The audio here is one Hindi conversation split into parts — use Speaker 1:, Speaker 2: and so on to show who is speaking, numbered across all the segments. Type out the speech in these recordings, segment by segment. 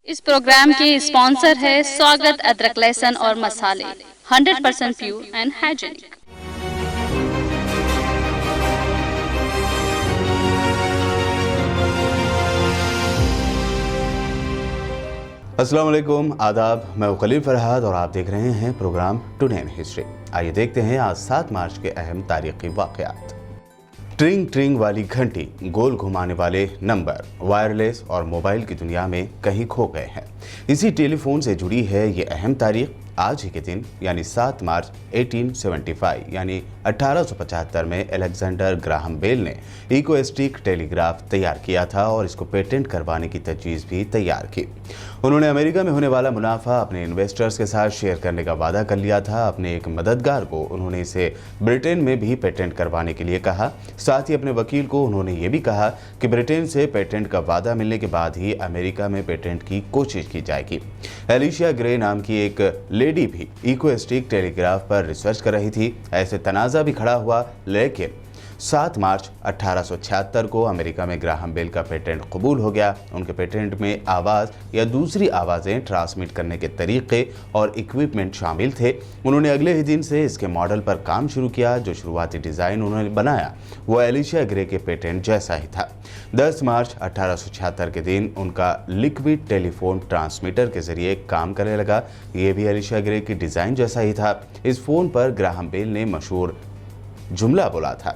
Speaker 1: इस प्रोग्राम के स्पॉन्सर है स्वागत अदरक लहसुन और मसाले 100% प्योर एंड हाइजीनिक।
Speaker 2: अस्सलाम वालेकुम, आदाब। मैं खलील फरहाद और आप देख रहे हैं प्रोग्राम टुडे इन हिस्ट्री। आइए देखते हैं आज 7 मार्च के अहम तारीखी वाक़यात। ट्रिंग ट्रिंग वाली घंटी, गोल घुमाने वाले नंबर वायरलेस और मोबाइल की दुनिया में कहीं खो गए हैं। इसी टेलीफोन से जुड़ी है ये अहम तारीख। आज ही के दिन यानी 7 मार्च 1875 यानी 1875 में अलेक्जेंडर ग्राहम बेल ने इकोस्टिक टेलीग्राफ तैयार किया था और इसको पेटेंट करवाने की तजवीज़ भी तैयार की। उन्होंने अमेरिका में होने वाला मुनाफा अपने इन्वेस्टर्स के साथ शेयर करने का वादा कर लिया था। अपने एक मददगार को उन्होंने इसे ब्रिटेन में भी पेटेंट करवाने के लिए कहा। साथ ही अपने वकील को उन्होंने ये भी कहा कि ब्रिटेन से पेटेंट का वादा मिलने के बाद ही अमेरिका में पेटेंट की कोशिश की जाएगी। एलिशिया ग्रे नाम की एक लेडी भी इकोस्टिक टेलीग्राफ पर रिसर्च कर रही थी। ऐसे तनाज़ा भी खड़ा हुआ, लेकिन 7 मार्च 1876 को अमेरिका में ग्राहम बेल का पेटेंट कबूल हो गया। उनके पेटेंट में आवाज़ या दूसरी आवाज़ें ट्रांसमिट करने के तरीके और इक्विपमेंट शामिल थे। उन्होंने अगले ही दिन से इसके मॉडल पर काम शुरू किया। जो शुरुआती डिज़ाइन उन्होंने बनाया वो एलिशिया ग्रे के पेटेंट जैसा ही था। 10 मार्च 1876 के दिन उनका लिक्विड टेलीफोन ट्रांसमीटर के जरिए काम करने लगा। ये भी एलिशिया ग्रे की डिज़ाइन जैसा ही था। इस फ़ोन पर ग्राहम बेल ने मशहूर जुमला बोला था,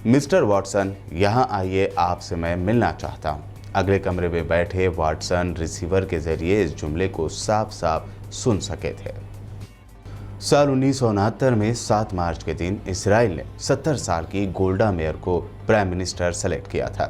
Speaker 2: मिस्टर वॉटसन, यहाँ आइए, आपसे मैं मिलना चाहता हूँ। अगले कमरे में बैठे वॉटसन रिसीवर के जरिए इस जुमले को साफ साफ सुन सके थे। साल 1969 में 7 मार्च के दिन इसराइल ने 70 साल की गोल्डा मेयर को प्राइम मिनिस्टर सेलेक्ट किया था।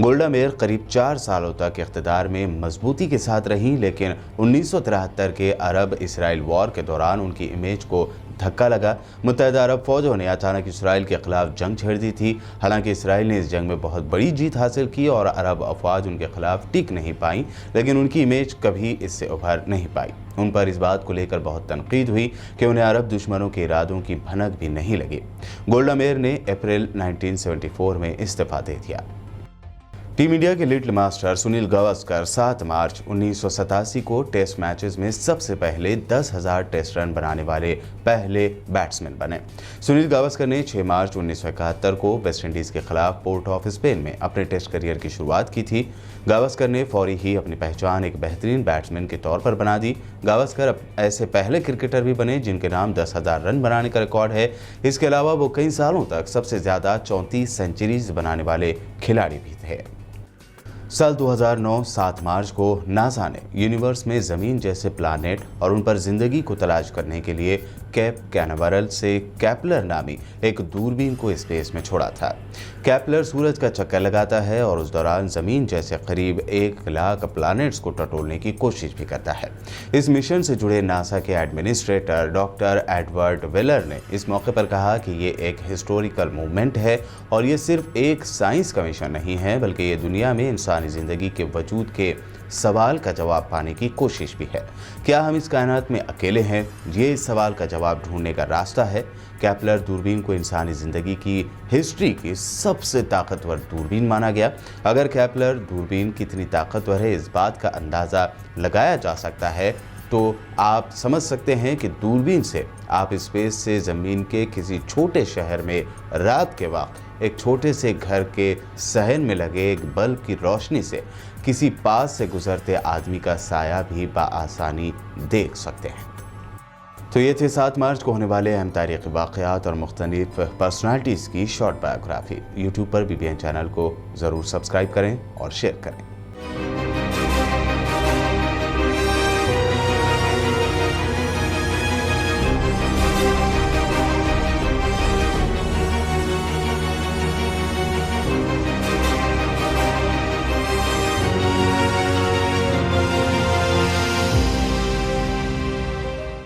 Speaker 2: गोल्डा मेयर करीब 4 सालों तक इख्तिदार में मजबूती के साथ रहीं, लेकिन 1973 के अरब इसराइल वॉर के दौरान उनकी इमेज को धक्का लगा। मुत्तहिदा अरब फौजों ने अचानक इसराइल के खिलाफ जंग छेड़ दी थी। हालांकि इसराइल ने इस जंग में बहुत बड़ी जीत हासिल की और अरब अफवाज उनके खिलाफ टिक नहीं पाई, लेकिन उनकी इमेज कभी इससे उभर नहीं पाई। उन पर इस बात को लेकर बहुत तनकीद हुई कि उन्हें अरब दुश्मनों के इरादों की भनक भी नहीं लगी। गोल्डा मेयर ने अप्रैल 1974 में इस्तीफा दे दिया। टीम इंडिया के लिटिल मास्टर सुनील गावस्कर 7 मार्च 1987 को टेस्ट मैचेस में सबसे पहले 10,000 टेस्ट रन बनाने वाले पहले बैट्समैन बने। सुनील गावस्कर ने 6 मार्च 1971 को वेस्टइंडीज़ के खिलाफ पोर्ट ऑफ स्पेन में अपने टेस्ट करियर की शुरुआत की थी। गावस्कर ने फौरी ही अपनी पहचान एक बेहतरीन बैट्समैन के तौर पर बना दी। गावस्कर ऐसे पहले क्रिकेटर भी बने जिनके नाम 10,000 रन बनाने का रिकॉर्ड है। इसके अलावा वो कई सालों तक सबसे ज़्यादा 34 सेंचुरीज बनाने वाले खिलाड़ी भी थे। साल 2009 7 मार्च को नासा ने यूनिवर्स में ज़मीन जैसे प्लानेट और उन पर ज़िंदगी को तलाश करने के लिए कैप कैनावरल से कैपलर नामी एक दूरबीन को स्पेस में छोड़ा था। कैपलर सूरज का चक्कर लगाता है और उस दौरान ज़मीन जैसे करीब 1 लाख प्लैनेट्स को टटोलने की कोशिश भी करता है। इस मिशन से जुड़े नासा के एडमिनिस्ट्रेटर डॉक्टर एडवर्ड वेलर ने इस मौके पर कहा कि ये एक हिस्टोरिकल मूवमेंट है और ये सिर्फ एक साइंस का मिशन नहीं है, बल्कि ये दुनिया में इंसानी ज़िंदगी के वजूद के सवाल का जवाब पाने की कोशिश भी है। क्या हम इस कायनात में अकेले हैं? ये इस सवाल का जवाब ढूंढने का रास्ता है। कैपलर दूरबीन को इंसानी ज़िंदगी की हिस्ट्री की सबसे ताकतवर दूरबीन माना गया। अगर कैपलर दूरबीन कितनी ताकतवर है, इस बात का अंदाज़ा लगाया जा सकता है, तो आप समझ सकते हैं कि दूरबीन से आप स्पेस से ज़मीन के किसी छोटे शहर में रात के वक्त एक छोटे से घर के सहन में लगे एक बल्ब की रोशनी से किसी पास से गुजरते आदमी का साया भी बआसानी देख सकते हैं। तो ये थे 7 मार्च को होने वाले अहम तारीख़ी वाक़यात और मुख्तलिफ पर्सनालिटीज़ की शॉर्ट बायोग्राफी। यूट्यूब पर BBN चैनल को ज़रूर सब्सक्राइब करें और शेयर करें।